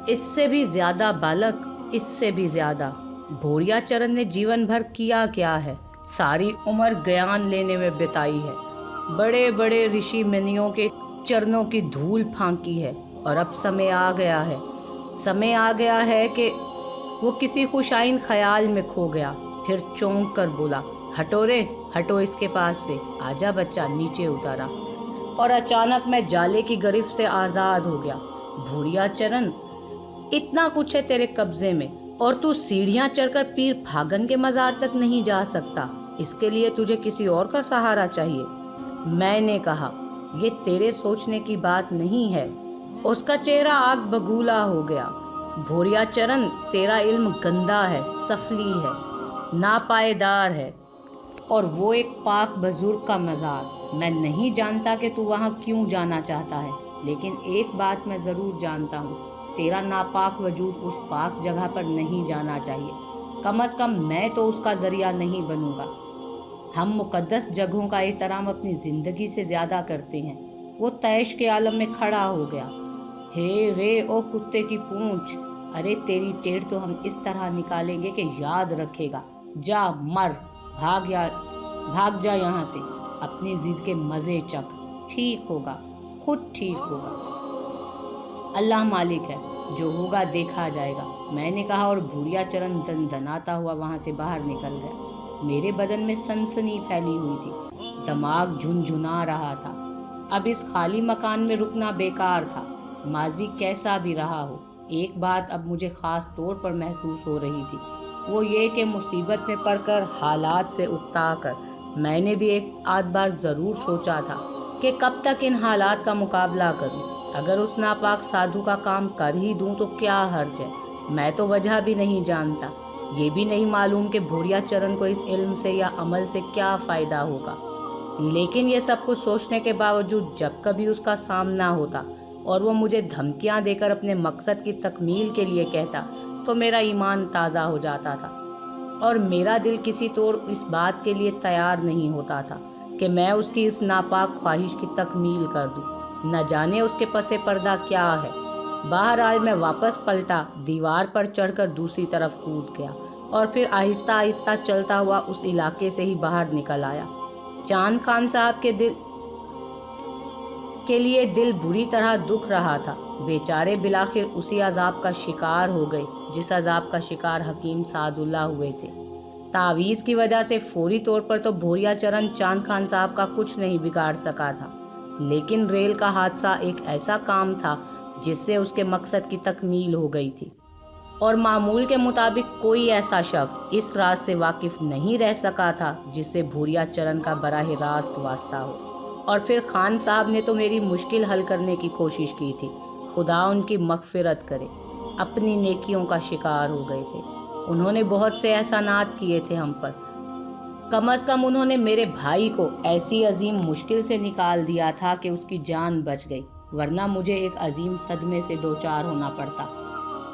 اس سے بھی زیادہ بالک، اس سے بھی زیادہ بھوریا چرن نے جیون بھر کیا کیا ہے؟ ساری عمر گیان لینے میں بتائی ہے، بڑے بڑے رشی منیوں کے چرنوں کی دھول پھانکی ہے، اور اب سمے آ گیا ہے کہ وہ کسی خوشائن خیال میں کھو گیا، پھر چونک کر بولا، ہٹو رے، ہٹو اس کے پاس سے، آجا بچہ۔ نیچے اتارا اور اچانک میں جالے کی گرفت سے آزاد ہو گیا۔ بھوریا چرن، اتنا کچھ ہے تیرے قبضے میں، اور تو سیڑھیاں چڑھ کر پیر پھاگن کے مزار تک نہیں جا سکتا، اس کے لیے تجھے کسی اور کا سہارا چاہیے۔ میں نے کہا، یہ تیرے سوچنے کی بات نہیں ہے۔ اس کا چہرہ آگ بگولا ہو گیا۔ بھوریا چرن، تیرا علم گندا ہے، سفلی ہے، ناپائیدار ہے، اور وہ ایک پاک بزرگ کا مزار۔ میں نہیں جانتا کہ تو وہاں کیوں جانا چاہتا ہے، لیکن ایک بات میں ضرور جانتا ہوں، تیرا ناپاک وجود اس پاک جگہ پر نہیں جانا چاہیے۔ کم از کم میں تو اس کا ذریعہ نہیں بنوں گا۔ ہم مقدس جگہوں کا احترام اپنی زندگی سے زیادہ کرتے ہیں۔ وہ طیش کے عالم میں کھڑا ہو گیا۔ ہے رے او کتے کی پونچھ، ارے تیری ٹیڑھ تو ہم اس طرح نکالیں گے کہ یاد رکھے گا۔ جا مر، بھاگ جا یہاں سے، اپنی ضد کے مزے چکھ، ٹھیک ہوگا، خود ٹھیک ہوگا۔ اللہ مالک ہے، جو ہوگا دیکھا جائے گا، میں نے کہا، اور بھوریا چرن دندناتا ہوا وہاں سے باہر نکل گیا۔ میرے بدن میں سنسنی پھیلی ہوئی تھی، دماغ جھنجھنا رہا تھا۔ اب اس خالی مکان میں رکنا بیکار تھا، ماضی کیسا بھی رہا ہو۔ ایک بات اب مجھے خاص طور پر محسوس ہو رہی تھی، وہ یہ کہ مصیبت میں پڑ کر، حالات سے اکتا کر، میں نے بھی ایک آدھ بار ضرور سوچا تھا کہ کب تک ان حالات کا مقابلہ کروں۔ اگر اس ناپاک سادھو کا کام کر ہی دوں تو کیا حرج ہے؟ میں تو وجہ بھی نہیں جانتا، یہ بھی نہیں معلوم کہ بھوریا چرن کو اس علم سے یا عمل سے کیا فائدہ ہوگا۔ لیکن یہ سب کچھ سوچنے کے باوجود جب کبھی اس کا سامنا ہوتا اور وہ مجھے دھمکیاں دے کر اپنے مقصد کی تکمیل کے لیے کہتا، تو میرا ایمان تازہ ہو جاتا تھا، اور میرا دل کسی طور اس بات کے لیے تیار نہیں ہوتا تھا کہ میں اس کی اس ناپاک خواہش کی تکمیل کر دوں۔ نہ جانے اس کے پس پردہ کیا ہے۔ بہرحال میں واپس پلٹا، دیوار پر چڑھ کر دوسری طرف کود گیا، اور پھر آہستہ آہستہ چلتا ہوا اس علاقے سے ہی باہر نکل آیا۔ چاند خان صاحب کے لیے دل بری طرح دکھ رہا تھا۔ بیچارے بالآخر اسی عذاب کا شکار ہو گئے جس عذاب کا شکار حکیم سعد اللہ ہوئے تھے۔ تعویذ کی وجہ سے فوری طور پر تو بھوریا چرن چاند خان صاحب کا کچھ نہیں بگاڑ سکا تھا، لیکن ریل کا حادثہ ایک ایسا کام تھا جس سے اس کے مقصد کی تکمیل ہو گئی تھی، اور معمول کے مطابق کوئی ایسا شخص اس راز سے واقف نہیں رہ سکا تھا جس سے بھوریا چرن کا براہ راست واسطہ ہو۔ اور پھر خان صاحب نے تو میری مشکل حل کرنے کی کوشش کی تھی، خدا ان کی مغفرت کرے، اپنی نیکیوں کا شکار ہو گئے تھے۔ انہوں نے بہت سے احسانات کیے تھے ہم پر، کم از کم انہوں نے میرے بھائی کو ایسی عظیم مشکل سے نکال دیا تھا کہ اس کی جان بچ گئی، ورنہ مجھے ایک عظیم صدمے سے دوچار ہونا پڑتا۔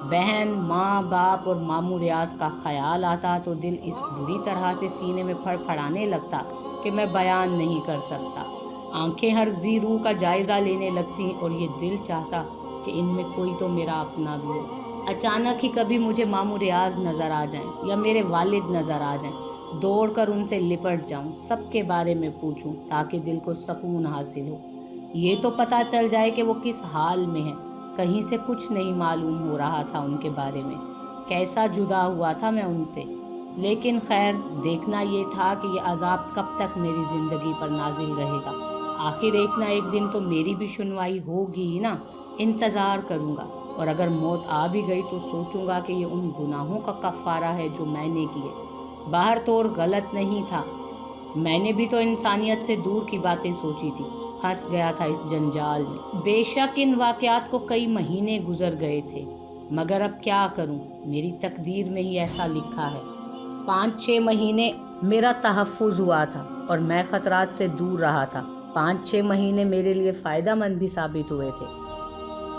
بہن، ماں، باپ اور ماموں ریاض کا خیال آتا تو دل اس بری طرح سے سینے میں پھڑ پھڑانے لگتا کہ میں بیان نہیں کر سکتا۔ آنکھیں ہر ذی روح کا جائزہ لینے لگتی، اور یہ دل چاہتا کہ ان میں کوئی تو میرا اپنا بھی ہو۔ اچانک ہی کبھی مجھے ماموں ریاض نظر آ جائیں یا میرے والد نظر آ جائیں، دوڑ کر ان سے لپٹ جاؤں، سب کے بارے میں پوچھوں تاکہ دل کو سکون حاصل ہو، یہ تو پتہ چل جائے کہ وہ کس حال میں ہیں۔ کہیں سے کچھ نہیں معلوم ہو رہا تھا ان کے بارے میں، کیسا جدا ہوا تھا میں ان سے، لیکن خیر، دیکھنا یہ تھا کہ یہ عذاب کب تک میری زندگی پر نازل رہے گا۔ آخر ایک نہ ایک دن تو میری بھی سنوائی ہوگی ہی نا۔ انتظار کروں گا، اور اگر موت آ بھی گئی تو سوچوں گا کہ یہ ان گناہوں کا کفارہ ہے جو میں نے کیے۔ باہر طور غلط نہیں تھا، میں نے بھی تو انسانیت سے دور کی باتیں سوچی تھی، پھنس گیا تھا اس جنجال میں۔ بے شک ان واقعات کو کئی مہینے گزر گئے تھے، مگر اب کیا کروں، میری تقدیر میں ہی ایسا لکھا ہے۔ 5-6 مہینے میرا تحفظ ہوا تھا اور میں خطرات سے دور رہا تھا۔ 5-6 مہینے میرے لیے فائدہ مند بھی ثابت ہوئے تھے۔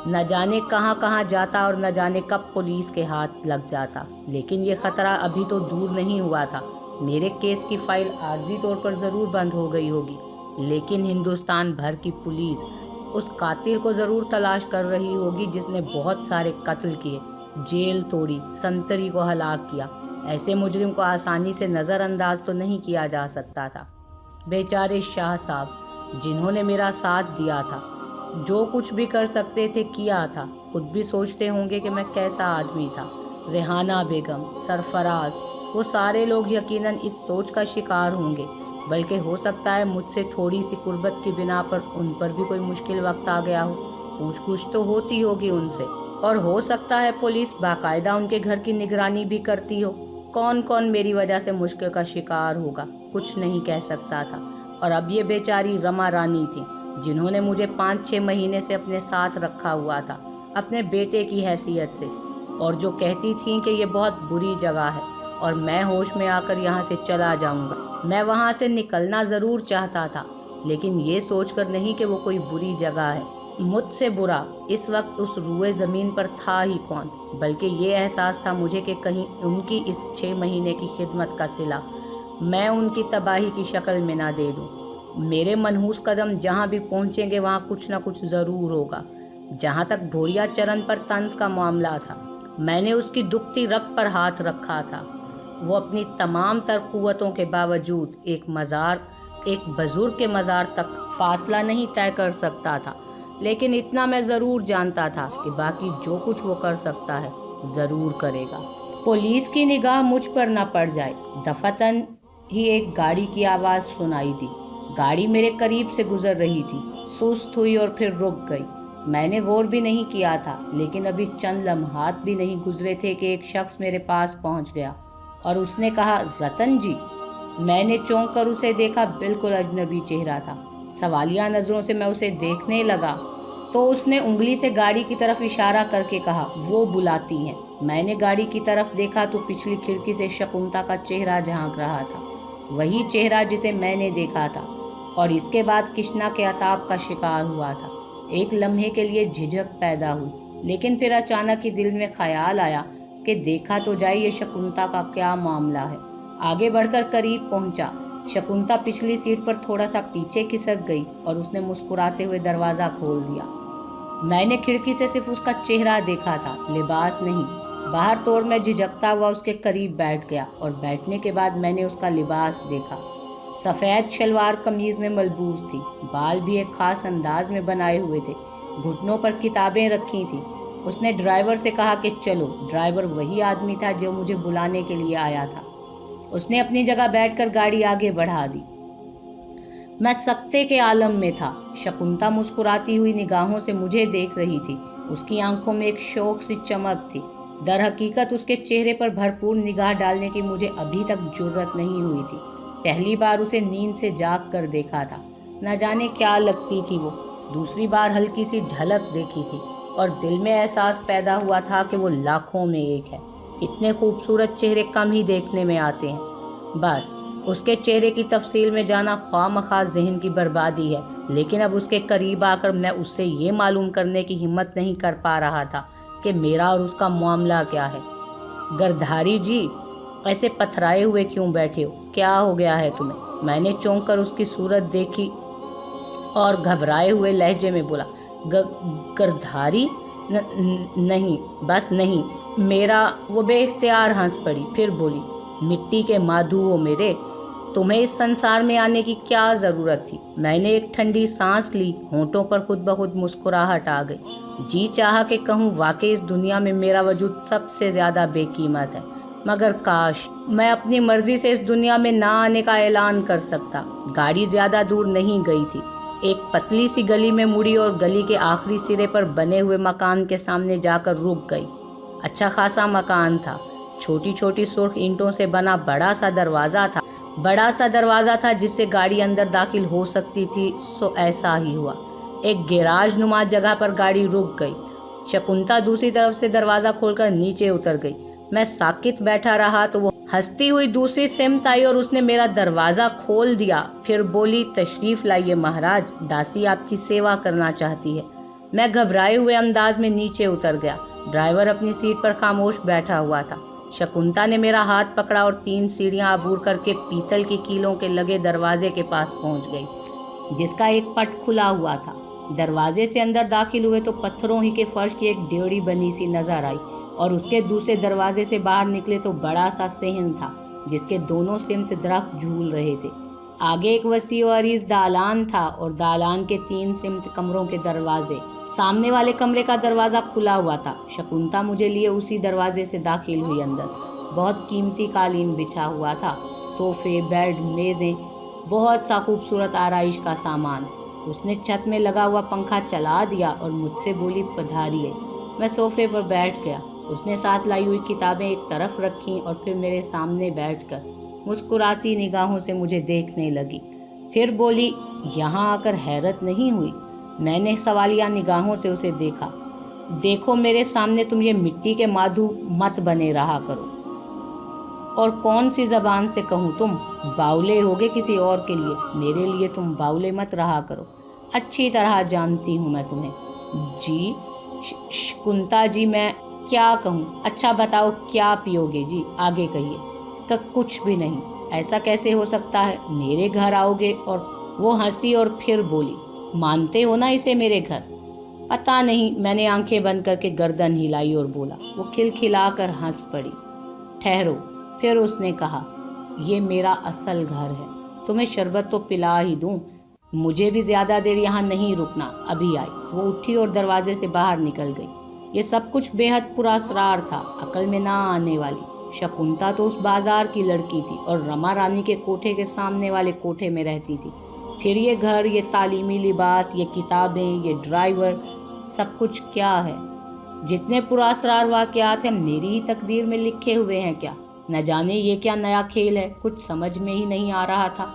نہ جانے کہاں کہاں جاتا اور نہ جانے کب پولیس کے ہاتھ لگ جاتا، لیکن یہ خطرہ ابھی تو دور نہیں ہوا تھا۔ میرے کیس کی فائل عارضی طور پر ضرور بند ہو گئی ہوگی، لیکن ہندوستان بھر کی پولیس उस कातिल को ज़रूर तलाश कर रही होगी जिसने बहुत सारे कत्ल किए, जेल तोड़ी, संतरी को हलाक किया। ऐसे मुजरिम को आसानी से नज़रअंदाज तो नहीं किया जा सकता था। बेचारे शाह साहब जिन्होंने मेरा साथ दिया था, जो कुछ भी कर सकते थे किया था। खुद भी सोचते होंगे कि मैं कैसा आदमी था। रेहाना बेगम, सरफराज, वो सारे लोग यकीनन इस सोच का शिकार होंगे, बल्कि हो सकता है मुझसे थोड़ी सी कुर्बत की बिना पर उन पर भी कोई मुश्किल वक्त आ गया हो। पूछ तो होती होगी उनसे, और हो सकता है पुलिस बाकायदा उनके घर की निगरानी भी करती हो। कौन कौन मेरी वजह से मुश्किल का शिकार होगा, कुछ नहीं कह सकता था। और अब ये बेचारी रमा रानी थी जिन्होंने मुझे 5-6 महीने से अपने साथ रखा हुआ था, अपने बेटे की हैसियत से, और जो कहती थीं कि ये बहुत बुरी जगह है और मैं होश में आकर यहाँ से चला जाऊँगा। मैं वहाँ से निकलना ज़रूर चाहता था, लेकिन ये सोचकर नहीं कि वो कोई बुरी जगह है। मुझसे बुरा इस वक्त उस रुए ज़मीन पर था ही कौन, बल्कि ये एहसास था मुझे कि कहीं उनकी इस 6 महीने की खिदमत का सिला मैं उनकी तबाही की शक्ल में ना दे दूँ। मेरे मनहूस कदम जहाँ भी पहुँचेंगे वहाँ कुछ ना कुछ ज़रूर होगा। जहाँ तक भोरिया चरण पर तंज का मामला था, मैंने उसकी दुखती रग पर हाथ रखा था। वो अपनी तमाम तर कुव्वतों के बावजूद एक बुजुर्ग के मज़ार तक फासला नहीं तय कर सकता था, लेकिन इतना मैं ज़रूर जानता था कि बाकी जो कुछ वो कर सकता है ज़रूर करेगा। पुलिस की निगाह मुझ पर न पड़ जाए, दफातन ही एक गाड़ी की आवाज़ सुनाई दी। गाड़ी मेरे करीब से गुजर रही थी, सुस्त हुई और फिर रुक गई। मैंने गौर भी नहीं किया था, लेकिन अभी चंद लम्हात भी नहीं गुजरे थे कि एक शख्स मेरे पास पहुंच गया और उसने कहा, रतन जी। मैंने चौंक कर उसे देखा। बिल्कुल अजनबी चेहरा था। सवालिया नज़रों से मैं उसे देखने लगा तो उसने उंगली से गाड़ी की तरफ इशारा करके कहा, वो बुलाती हैं। मैंने गाड़ी की तरफ देखा तो पिछली खिड़की से शकुंता का चेहरा झांक रहा था, वही चेहरा जिसे मैंने देखा था और इसके बाद किश्ना के अताब का शिकार हुआ था। एक लम्हे के लिए झिझक पैदा हुई, लेकिन फिर अचानक ही दिल में ख्याल आया कि देखा तो जाए ये शकुंता का क्या मामला है। आगे बढ़कर करीब पहुंचा। शकुंता पिछली सीट पर थोड़ा सा पीछे खिसक गई और उसने मुस्कुराते हुए दरवाज़ा खोल दिया। मैंने खिड़की से सिर्फ उसका चेहरा देखा था, लिबास नहीं। बाहर तोड़ मैं झिझकता हुआ उसके करीब बैठ गया और बैठने के बाद मैंने उसका लिबास देखा। सफ़ेद शलवार कमीज़ में मलबूस थी, बाल भी एक ख़ास अंदाज में बनाए हुए थे, घुटनों पर किताबें रखी थीं। उसने ड्राइवर से कहा कि चलो। ड्राइवर वही आदमी था जो मुझे बुलाने के लिए आया था। उसने अपनी जगह बैठकर गाड़ी आगे बढ़ा दी। मैं सकते के आलम में था। शकुंता मुस्कुराती हुई निगाहों से मुझे देख रही थी। उसकी आंखों में एक शौक सी चमक थी। दर हकीकत उसके चेहरे पर भरपूर निगाह डालने की मुझे अभी तक जुर्रत नहीं हुई थी। पहली बार उसे नींद से जाग कर देखा था, न जाने क्या लगती थी वो। दूसरी बार हल्की सी झलक देखी थी और दिल में एहसास पैदा हुआ था कि वो लाखों में एक है। इतने खूबसूरत चेहरे कम ही देखने में आते हैं। बस उसके चेहरे की तफसील में जाना ख्वामखा ज़हन की बर्बादी है, लेकिन अब उसके करीब आकर मैं उससे ये मालूम करने की हिम्मत नहीं कर पा रहा था कि मेरा और उसका मामला क्या है। गिरधारी जी, ऐसे पथराए हुए क्यों बैठे हो? क्या हो गया है तुम्हें? मैंने चौंक कर उसकी सूरत देखी और घबराए हुए लहजे में बोला, गिरधारी? नहीं, बस नहीं। मेरा वो बेइख्तियार हंस पड़ी, फिर बोली, मिट्टी के माधु हो मेरे, तुम्हें इस संसार में आने की क्या ज़रूरत थी? मैंने एक ठंडी सांस ली, होंठों पर खुद ब खुद मुस्कुराहट आ गई। जी चाहा कि कहूँ वाकई इस दुनिया में मेरा वजूद सबसे ज़्यादा बेकीमत है, मगर काश मैं अपनी मर्जी से इस दुनिया में ना आने का ऐलान कर सकता। गाड़ी ज़्यादा दूर नहीं गई थी, एक पतली सी गली में मुड़ी और गली के आखिरी सिरे पर बने हुए मकान के सामने जाकर रुक गई। अच्छा खासा मकान था, छोटी छोटी सुर्ख ईंटों से बना बड़ा सा दरवाज़ा था जिससे गाड़ी अंदर दाखिल हो सकती थी। सो ऐसा ही हुआ। एक गैराज नुमा जगह पर गाड़ी रुक गई। शकुंता दूसरी तरफ से दरवाज़ा खोलकर नीचे उतर गई। मैं साकित बैठा रहा तो वो हंसती हुई दूसरी सिमत आई और उसने मेरा दरवाज़ा खोल दिया। फिर बोली, तशरीफ़ लाइए महाराज, दासी आपकी सेवा करना चाहती है। मैं घबराए हुए अंदाज में नीचे उतर गया। ड्राइवर अपनी सीट पर खामोश बैठा हुआ था। शकुंता ने मेरा हाथ पकड़ा और 3 सीढ़ियां अबूर करके पीतल की कीलों के लगे दरवाजे के पास पहुंच गई, जिसका एक पट खुला हुआ था। दरवाजे से अंदर दाखिल हुए तो पत्थरों ही के फर्श की एक ड्योढ़ी बनी सी नजर आई और उसके दूसरे दरवाजे से बाहर निकले तो बड़ा सा सहन था जिसके दोनों सिमत दरख्त झूल रहे थे। आगे एक वसी और अरीज दालान था और दालान के 3 सिमत कमरों के दरवाजे। सामने वाले कमरे का दरवाजा खुला हुआ था। शकुंता मुझे लिए उसी दरवाजे से दाखिल हुई अंदर। बहुत कीमती कालीन बिछा हुआ था, सोफे, बेड, मेजें, बहुत सा खूबसूरत आराइश का सामान। उसने छत में लगा हुआ पंखा चला दिया और मुझसे बोली, पधारिए। मैं सोफे पर बैठ गया। उसने साथ लाई हुई किताबें एक तरफ रखीं और फिर मेरे सामने बैठकर मुस्कुराती निगाहों से मुझे देखने लगी। फिर बोली, यहाँ आकर हैरत नहीं हुई? मैंने सवालिया निगाहों से उसे देखा। देखो मेरे सामने तुम ये मिट्टी के माधु मत बने रहा करो। और कौन सी ज़बान से कहूँ, तुम बाउले होगे किसी और के लिए, मेरे लिए तुम बाउले मत रहा करो। अच्छी तरह जानती हूँ मैं तुम्हें। जी शकुंता जी, मैं क्या कहूँ? अच्छा बताओ क्या पियोगे जी, आगे कहिए। कुछ भी नहीं। ऐसा कैसे हो सकता है? मेरे घर आओगे? और वो हंसी और फिर बोली, मानते हो ना इसे मेरे घर? पता नहीं। मैंने आंखें बंद करके गर्दन हिलाई और बोला। वो खिलखिलाकर हंस पड़ी। ठहरो। फिर उसने कहा, ये मेरा असल घर है। तुम्हें शरबत तो पिला ही दूं। मुझे भी ज़्यादा देर यहाँ नहीं रुकना, अभी आई। वो उठी और दरवाजे से बाहर निकल गई। ये सब कुछ बेहद पुरस्कार था, अकल में ना आने वाली। शकुंता तो उस बाजार की लड़की थी और रमा रानी के कोठे के सामने वाले कोठे में रहती थी। फिर ये घर, ये तालीमी लिबास, ये किताबें, ये ड्राइवर, सब कुछ क्या है? जितने पुरस्कार वाक़यात हैं मेरी ही तकदीर में लिखे हुए हैं क्या? न जाने ये क्या नया खेल है, कुछ समझ में ही नहीं आ रहा था।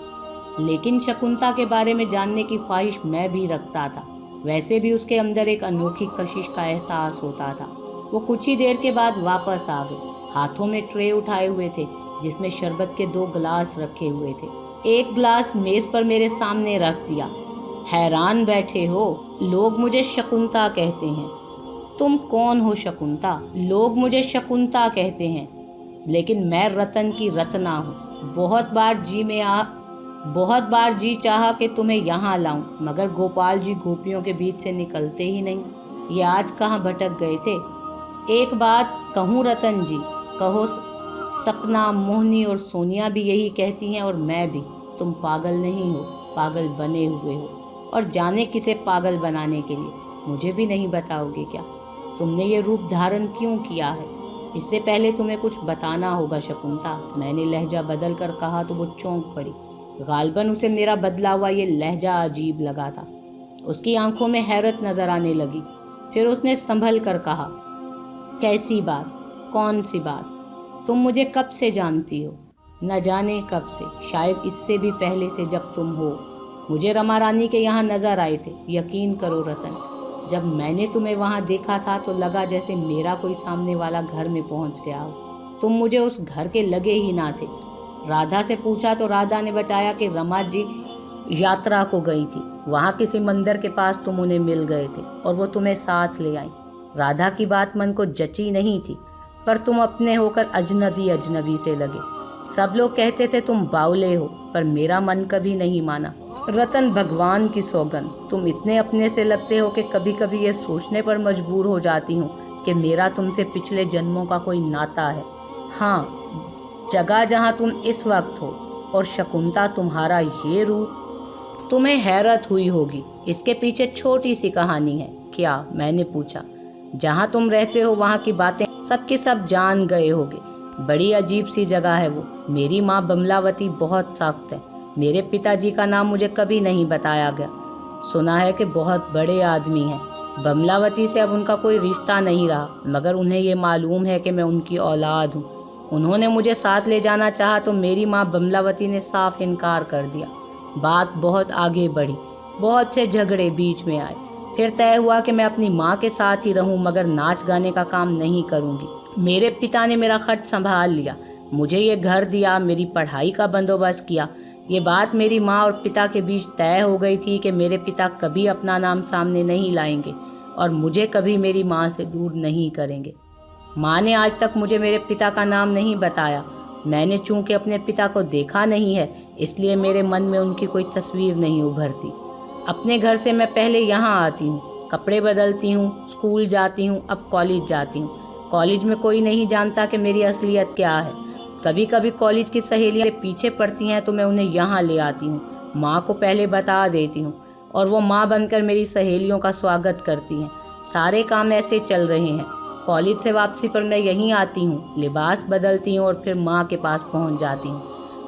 लेकिन शकुंता के बारे में जानने की ख्वाहिश मैं भी रखता था। वैसे भी उसके अंदर एक अनोखी कशिश का एहसास होता था। वो कुछ ही देर के बाद वापस आ गई। हाथों में ट्रे उठाए हुए थे जिसमें शरबत के 2 गिलास रखे हुए थे। एक गिलास मेज पर मेरे सामने रख दिया। हैरान बैठे हो? लोग मुझे शकुंता कहते हैं। तुम कौन हो शकुंता? लोग मुझे शकुंता कहते हैं, लेकिन मैं रतन की रत्ना हूँ। बहुत बार जी चाहा कि तुम्हें यहाँ लाऊं, मगर गोपाल जी गोपियों के बीच से निकलते ही नहीं। ये आज कहाँ भटक गए थे? एक बात कहूँ रतन जी, कहो। सपना, मोहनी और सोनिया भी यही कहती हैं और मैं भी। तुम पागल नहीं हो, पागल बने हुए हो। और जाने किसे पागल बनाने के लिए, मुझे भी नहीं बताओगे क्या? तुमने ये रूप धारण क्यों किया है? इससे पहले तुम्हें कुछ बताना होगा शकुंता। मैंने लहजा बदल कर कहा तो वो चौंक पड़ी। गालबन उसे मेरा बदला हुआ ये लहजा अजीब लगा था। उसकी आंखों में हैरत नजर आने लगी। फिर उसने संभल कर कहा, कैसी बात? कौन सी बात? तुम मुझे कब से जानती हो? न जाने कब से, शायद इससे भी पहले से जब तुम हो। मुझे रमा रानी के यहाँ नजर आए थे। यकीन करो रतन, जब मैंने तुम्हें वहाँ देखा था तो लगा जैसे मेरा कोई सामने वाला घर में पहुँच गया हो। तुम मुझे उस घर के लगे ही ना थे। राधा से पूछा तो राधा ने बताया कि रमा जी यात्रा को गई थी। वहाँ किसी मंदिर के पास तुम उन्हें मिल गए थे और वो तुम्हें साथ ले आई। राधा की बात मन को जची नहीं थी, पर तुम अपने होकर अजनबी से लगे। सब लोग कहते थे तुम बावले हो, पर मेरा मन कभी नहीं माना। रतन, भगवान की सौगंध, तुम इतने अपने से लगते हो कि कभी कभी ये सोचने पर मजबूर हो जाती हूँ कि मेरा तुमसे पिछले जन्मों का कोई नाता है। हाँ, जगह जहाँ तुम इस वक्त हो। और शकुंता, तुम्हारा ये रूप। तुम्हें हैरत हुई होगी, इसके पीछे छोटी सी कहानी है। क्या? मैंने पूछा। जहाँ तुम रहते हो वहाँ की बातें सब की सब जान गए होगे। बड़ी अजीब सी जगह है वो। मेरी माँ बमलावती बहुत सख्त है। मेरे पिताजी का नाम मुझे कभी नहीं बताया गया। सुना है कि बहुत बड़े आदमी हैं। बमलावती से अब उनका कोई रिश्ता नहीं रहा, मगर उन्हें ये मालूम है कि मैं उनकी औलाद हूँ। उन्होंने मुझे साथ ले जाना चाहा तो मेरी माँ बमलावती ने साफ इनकार कर दिया। बात बहुत आगे बढ़ी, बहुत से झगड़े बीच में आए। फिर तय हुआ कि मैं अपनी माँ के साथ ही रहूं, मगर नाच गाने का काम नहीं करूंगी। मेरे पिता ने मेरा खर्च संभाल लिया, मुझे ये घर दिया, मेरी पढ़ाई का बंदोबस्त किया। ये बात मेरी माँ और पिता के बीच तय हो गई थी कि मेरे पिता कभी अपना नाम सामने नहीं लाएंगे और मुझे कभी मेरी माँ से दूर नहीं करेंगे। माँ ने आज तक मुझे मेरे पिता का नाम नहीं बताया। मैंने चूंकि अपने पिता को देखा नहीं है, इसलिए मेरे मन में उनकी कोई तस्वीर नहीं उभरती। اپنے گھر سے میں پہلے یہاں آتی ہوں، کپڑے بدلتی ہوں، اسکول جاتی ہوں، اب کالج جاتی ہوں۔ کالج میں کوئی نہیں جانتا کہ میری اصلیت کیا ہے۔ کبھی کبھی کالج کی سہیلیاں پیچھے پڑتی ہیں تو میں انہیں یہاں لے آتی ہوں، ماں کو پہلے بتا دیتی ہوں اور وہ ماں بن کر میری سہیلیوں کا سواگت کرتی ہیں۔ سارے کام ایسے چل رہے ہیں۔ کالج سے واپسی پر میں یہیں آتی ہوں، لباس بدلتی ہوں اور پھر ماں کے پاس پہنچ جاتی ہوں۔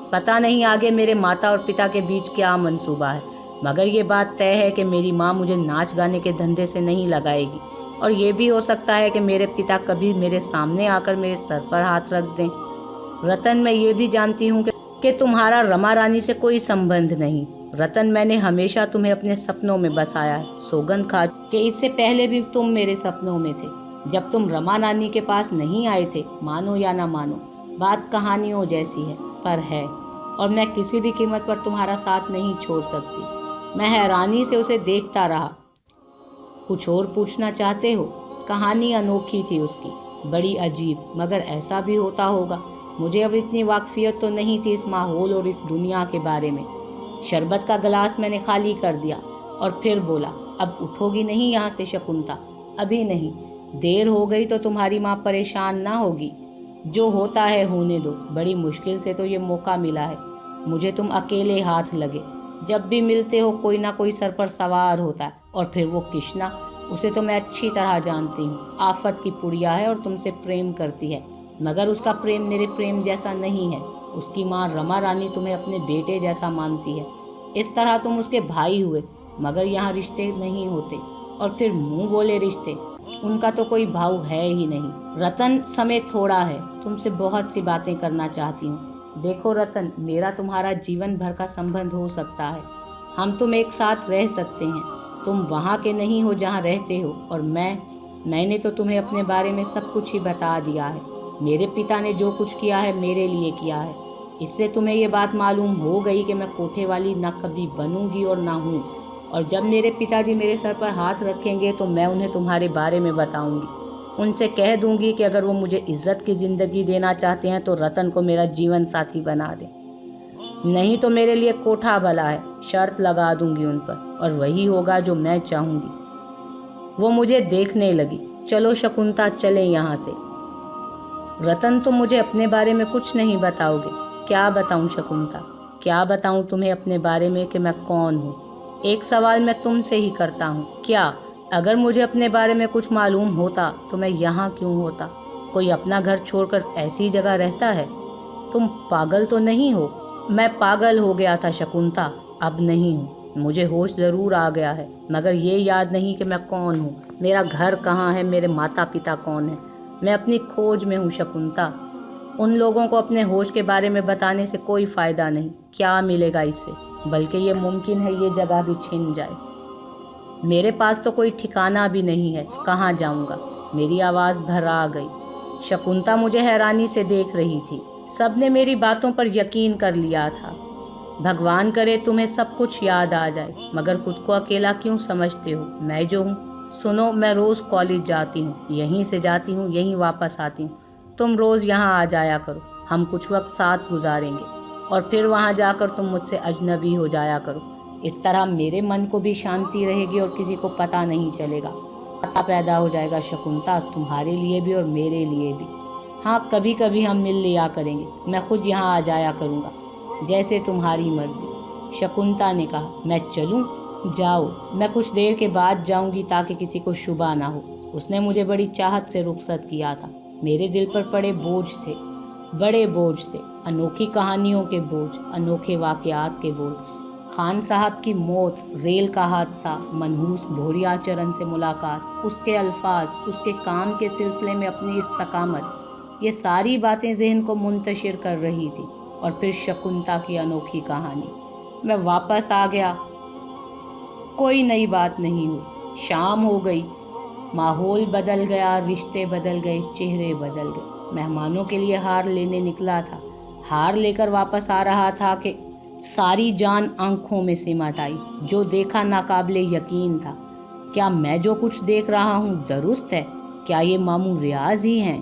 پتہ نہیں آگے میرے ماتا اور پتا کے بیچ کیا منصوبہ ہے، مگر یہ بات طے ہے کہ میری ماں مجھے ناچ گانے کے دھندے سے نہیں لگائے گی، اور یہ بھی ہو سکتا ہے کہ میرے پتا کبھی میرے سامنے آ کر میرے سر پر ہاتھ رکھ دیں۔ رتن، میں یہ بھی جانتی ہوں کہ تمہارا رما رانی سے کوئی سمبندھ نہیں۔ رتن، میں نے ہمیشہ تمہیں اپنے سپنوں میں بسایا ہے، سوگند کھا کہ اس سے پہلے بھی تم میرے سپنوں میں تھے، جب تم رما رانی کے پاس نہیں آئے تھے۔ مانو یا نہ مانو، بات کہانیوں جیسی ہے، پر ہے، اور میں کسی بھی قیمت پر تمہارا ساتھ نہیں چھوڑ سکتی۔ میں حیرانی سے اسے دیکھتا رہا۔ کچھ اور پوچھنا چاہتے ہو؟ کہانی انوکھی تھی اس کی، بڑی عجیب، مگر ایسا بھی ہوتا ہوگا۔ مجھے اب اتنی واقفیت تو نہیں تھی اس ماحول اور اس دنیا کے بارے میں۔ شربت کا گلاس میں نے خالی کر دیا اور پھر بولا، اب اٹھو گی نہیں یہاں سے شکنتا؟ ابھی نہیں، دیر ہو گئی تو تمہاری ماں پریشان نہ ہوگی۔ جو ہوتا ہے ہونے دو، بڑی مشکل سے تو یہ موقع ملا ہے۔ مجھے تم اکیلے ہاتھ لگے، جب بھی ملتے ہو کوئی نہ کوئی سر پر سوار ہوتا ہے، اور پھر وہ کشنا، اسے تو میں اچھی طرح جانتی ہوں، آفت کی پڑیا ہے اور تم سے پریم کرتی ہے، مگر اس کا پریم میرے پریم جیسا نہیں ہے۔ اس کی ماں رما رانی تمہیں اپنے بیٹے جیسا مانتی ہے، اس طرح تم اس کے بھائی ہوئے، مگر یہاں رشتے نہیں ہوتے، اور پھر منہ بولے رشتے، ان کا تو کوئی بھاؤ ہے ہی نہیں۔ رتن، سمے تھوڑا ہے، تم سے بہت سی باتیں کرنا چاہتی ہوں۔ دیکھو رتن، میرا تمہارا جیون بھر کا سمبندھ ہو سکتا ہے، ہم تم ایک ساتھ رہ سکتے ہیں۔ تم وہاں کے نہیں ہو جہاں رہتے ہو، اور میں نے تو تمہیں اپنے بارے میں سب کچھ ہی بتا دیا ہے۔ میرے پتا نے جو کچھ کیا ہے میرے لیے کیا ہے، اس سے تمہیں یہ بات معلوم ہو گئی کہ میں کوٹھے والی نہ کبھی بنوں گی اور نہ ہوں، اور جب میرے پتا جی میرے سر پر ہاتھ رکھیں گے تو میں انہیں تمہارے بارے میں بتاؤں گی۔ ان سے کہہ دوں گی کہ اگر وہ مجھے عزت کی زندگی دینا چاہتے ہیں تو رتن کو میرا جیون ساتھی بنا دیں، نہیں تو میرے لیے کوٹھا بھلا ہے۔ شرط لگا دوں گی ان پر، اور وہی ہوگا جو میں چاہوں گی۔ وہ مجھے دیکھنے لگی۔ چلو شکنتا، چلیں یہاں سے۔ رتن، تم مجھے اپنے بارے میں کچھ نہیں بتاؤ گے؟ کیا بتاؤں شکنتا، کیا بتاؤں تمہیں اپنے بارے میں کہ میں کون ہوں؟ ایک سوال میں تم سے ہی کرتا ہوں، کیا اگر مجھے اپنے بارے میں کچھ معلوم ہوتا تو میں یہاں کیوں ہوتا؟ کوئی اپنا گھر چھوڑ کر ایسی جگہ رہتا ہے؟ تم پاگل تو نہیں ہو؟ میں پاگل ہو گیا تھا شکنتا، اب نہیں ہوں۔ مجھے ہوش ضرور آ گیا ہے، مگر یہ یاد نہیں کہ میں کون ہوں، میرا گھر کہاں ہے، میرے ماتا پتا کون ہیں۔ میں اپنی کھوج میں ہوں شکنتا۔ ان لوگوں کو اپنے ہوش کے بارے میں بتانے سے کوئی فائدہ نہیں، کیا ملے گا اس سے؟ بلکہ یہ ممکن ہے یہ جگہ بھی چھن جائے۔ میرے پاس تو کوئی ٹھکانہ بھی نہیں ہے، کہاں جاؤں گا؟ میری آواز بھرا گئی۔ شکنتا مجھے حیرانی سے دیکھ رہی تھی۔ سب نے میری باتوں پر یقین کر لیا تھا۔ بھگوان کرے تمہیں سب کچھ یاد آ جائے، مگر خود کو اکیلا کیوں سمجھتے ہو؟ میں جو ہوں، سنو، میں روز کالج جاتی ہوں، یہیں سے جاتی ہوں، یہیں واپس آتی ہوں۔ تم روز یہاں آ جایا کرو، ہم کچھ وقت ساتھ گزاریں گے، اور پھر وہاں جا کر تم مجھ سے اجنبی ہو جایا کرو۔ اس طرح میرے من کو بھی شانتی رہے گی اور کسی کو پتہ نہیں چلے گا۔ پتہ پیدا ہو جائے گا شکنتا، تمہارے لیے بھی اور میرے لیے بھی۔ ہاں، کبھی کبھی ہم مل لیا کریں گے، میں خود یہاں آ جایا کروں گا، جیسے تمہاری مرضی۔ شکنتا نے کہا، میں چلوں؟ جاؤ، میں کچھ دیر کے بعد جاؤں گی تاکہ کسی کو شبہ نہ ہو۔ اس نے مجھے بڑی چاہت سے رخصت کیا تھا۔ میرے دل پر بڑے بوجھ تھے، انوکھی کہانیوں کے بوجھ، انوکھے واقعات کے بوجھ۔ خان صاحب کی موت، ریل کا حادثہ، منحوس بھوریا چرن سے ملاقات، اس کے الفاظ، اس کے کام کے سلسلے میں اپنی استقامت، یہ ساری باتیں ذہن کو منتشر کر رہی تھی۔ اور پھر شکنتا کی انوکھی کہانی۔ میں واپس آ گیا، کوئی نئی بات نہیں ہوئی۔ شام ہو گئی، ماحول بدل گیا، رشتے بدل گئے، چہرے بدل گئے۔ مہمانوں کے لیے ہار لینے نکلا تھا، ہار لے کر واپس آ رہا تھا کہ ساری جان آنکھوں میں سمٹ آئی۔ جو دیکھا ناقابل یقین تھا۔ کیا میں جو کچھ دیکھ رہا ہوں درست ہے؟ کیا یہ ماموں ریاض ہی ہیں؟